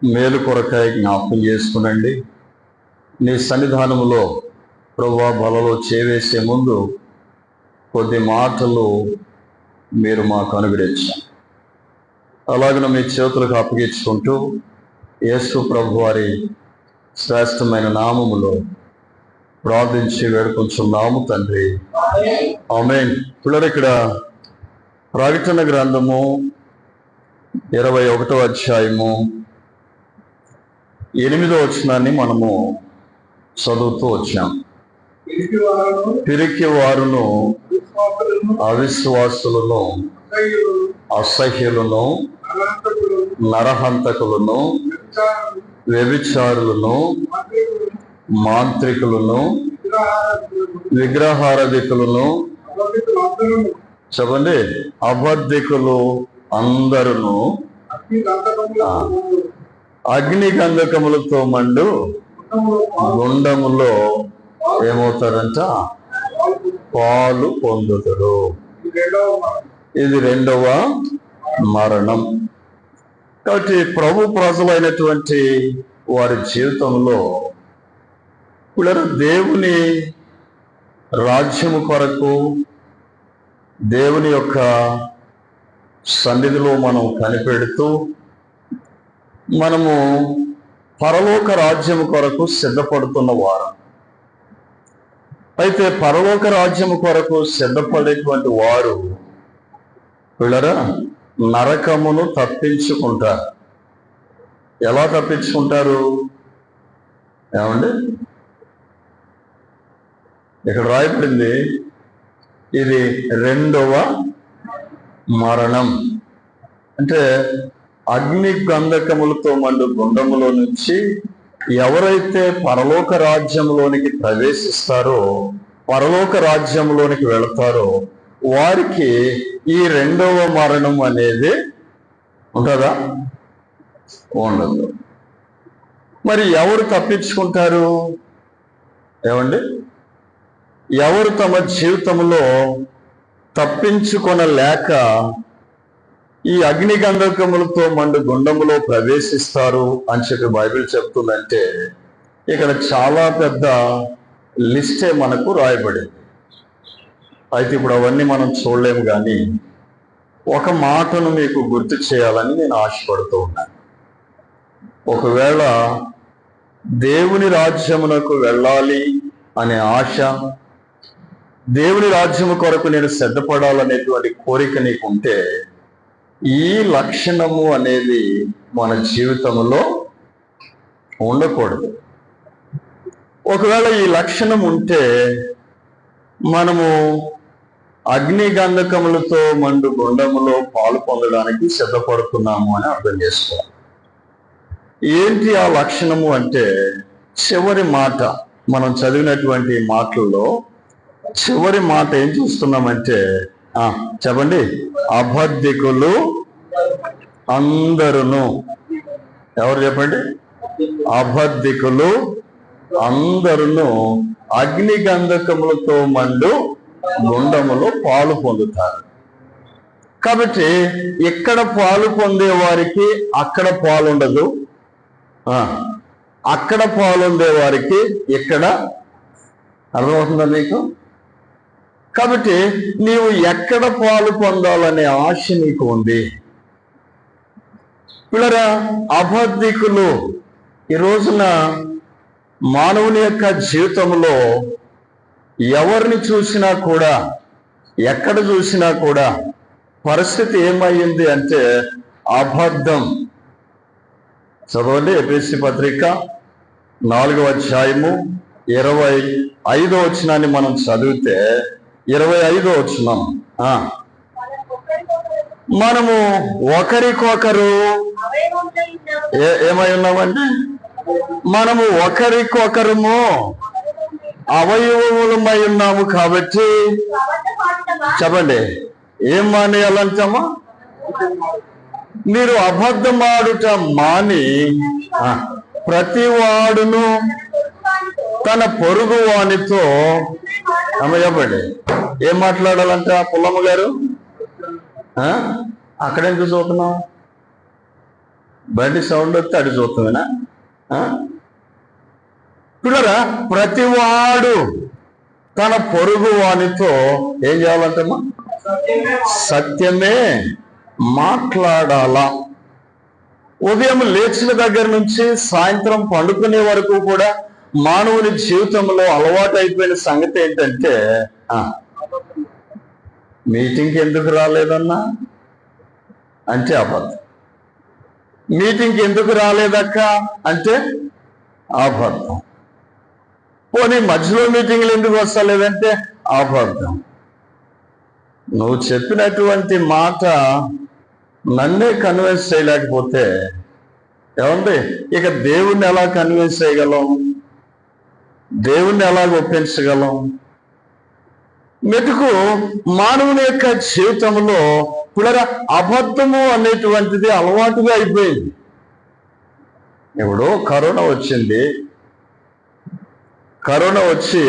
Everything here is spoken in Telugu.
మేలు కొరకాయ జ్ఞాపకం చేసుకునండి. నీ సన్నిధానములో ప్రభువా బలలో చేవేసే ముందు కొద్ది మాటలు మీరు మాకు అనుగ్రహించారు. అలాగనే మీ చేతులకు అప్పగించుకుంటూ యేసు ప్రభు వారి శ్రేష్టమైన నామములో ప్రార్థించి వేడుకొంచున్నాము తండ్రి, ఆమేన్. పిల్లలు, ఇక్కడ ప్రకటన గ్రంథము 21వ అధ్యాయము 8వ వచనాన్ని మనము చదువుతూ వచ్చాం. పిరికి వారును, అవిశ్వాసులను, అసహ్యులను, నరహంతకులను, వ్యభిచారులను, మాంత్రికులను, విగ్రహారాధికులను, చెప్పండి, అబద్ధికులు అందరును అగ్ని గంధకములతో మండు గుండములో ఏమవుతారంట? పాలు పొందుతారు. ఇది రెండవ మరణం. కాబట్టి ప్రభు ప్రజలైనటువంటి వారి జీవితంలో పిల్లలు దేవుని రాజ్యము కొరకు, దేవుని యొక్క సన్నిధిలో మనం కనిపెడుతూ మనము పరలోక రాజ్యము కొరకు సిద్ధపడుతున్న వారు. అయితే పరలోక రాజ్యము కొరకు సిద్ధపడేటువంటి వారు పిల్లరా నరకమును తప్పించుకుంటారు. ఎలా తప్పించుకుంటారు? ఏమండి, ఇక్కడ రాయబడింది ఇది రెండవ మరణం. అంటే అగ్ని గంధకములతో మండు గుండములో నుంచి ఎవరైతే పరలోక రాజ్యంలోనికి ప్రవేశిస్తారో, పరలోక రాజ్యంలోనికి వెళతారో వారికి ఈ రెండవ మరణం అనేది ఉంటుందా? ఉండదు. మరి ఎవరు తప్పించుకుంటారు? ఏమండి, ఎవరు తమ జీవితంలో తప్పించుకొనలేక ఈ అగ్ని గంధకములతో మండు గుండములో ప్రవేశిస్తారు అని చెప్పి బైబిల్ చెప్తుందంటే ఇక్కడ చాలా పెద్ద లిస్టే మనకు రాయబడింది. అయితే ఇప్పుడు అవన్నీ మనం చూడలేము, కానీ ఒక మాటను మీకు గుర్తు చేయాలని నేను ఆశపడుతూ ఉన్నాను. ఒకవేళ దేవుని రాజ్యమునకు వెళ్ళాలి అనే ఆశ, దేవుని రాజ్యము కొరకు నేను సిద్ధపడాలనేటువంటి కోరిక నీకు ఉంటే ఈ లక్షణము అనేది మన జీవితంలో ఉండకూడదు. ఒకవేళ ఈ లక్షణం ఉంటే మనము అగ్ని గంధకములతో మండు గుండములో పాలు పొందడానికి సిద్ధపడుతున్నాము అని అర్థం చేసుకోవాలి. ఏంటి ఆ లక్షణము అంటే, చివరి మాట మనం చదివినటువంటి మాటల్లో చివరి మాట ఏం చూస్తున్నామంటే, చెప్పండి, అబద్ధికులు అందరును. ఎవరు చెప్పండి? అబద్ధికులు అందరును అగ్ని గంధకములతో మండు గుండములో పాలు పొందుతారు. కాబట్టి ఇక్కడ పాలు పొందే వారికి అక్కడ పాలు ఉండదు, అక్కడ పాలు ఉండే వారికి ఇక్కడ. అర్థమవుతుందా మీకు? కాబట్టి నీవు ఎక్కడ పాలు పొందాలనే ఆశ నీకు ఉంది. పిల్లరా, అబద్ధికులు ఈ రోజున మానవుని యొక్క జీవితంలో ఎవరిని చూసినా కూడా, ఎక్కడ చూసినా కూడా పరిస్థితి ఏమయ్యింది అంటే అబద్ధం. చదవండి, ఎఫెసీ పత్రిక 4వ అధ్యాయము 25వ వచనాన్ని మనం చదివితే 25వ వచనం, మనము ఒకరికొకరు ఏమై ఉన్నామంటే, మనము ఒకరికొకరము అవయవములమై ఉన్నాము. కాబట్టి చెప్పండి, ఏం మానేయాలంటామా? మీరు అబద్ధమాడుట మాని ప్రతి వాడును తన పొరుగు వానితో చెప్పండి. ఏం మాట్లాడాలంట పుల్లమ్మ గారు? అక్కడేం చూస్తున్నాం? బండి సౌండ్ వస్తే అటు చూస్తామేనా? పిల్లరా, ప్రతివాడు తన పొరుగు వానితో ఏం చేయాలంటమ్మా? సత్యమే మాట్లాడాలా. ఉదయం లేచిన దగ్గర నుంచి సాయంత్రం పండుకునే వరకు కూడా మానవుని జీవితంలో అలవాటు అయిపోయిన సంగతి ఏంటంటే, మీటింగ్కి ఎందుకు రాలేదన్నా అంటే అబద్ధం, మీటింగ్కి ఎందుకు రాలేదక్క అంటే అబద్ధం, పోనీ మధ్యలో మీటింగ్లు ఎందుకు వస్తలేదంటే అబద్ధం. నువ్వు చెప్పినటువంటి మాట నన్నే కన్విన్స్ చేయలేకపోతే ఏమండి, ఇక దేవుణ్ణి ఎలా కన్విన్స్ చేయగలం? దేవుణ్ణి ఎలా ఒప్పించగలం? మెటుకు మానవుని యొక్క జీవితంలో పునర అబద్ధము అనేటువంటిది అలవాటుగా అయిపోయింది. ఇప్పుడు కరోనా వచ్చింది. కరోనా వచ్చి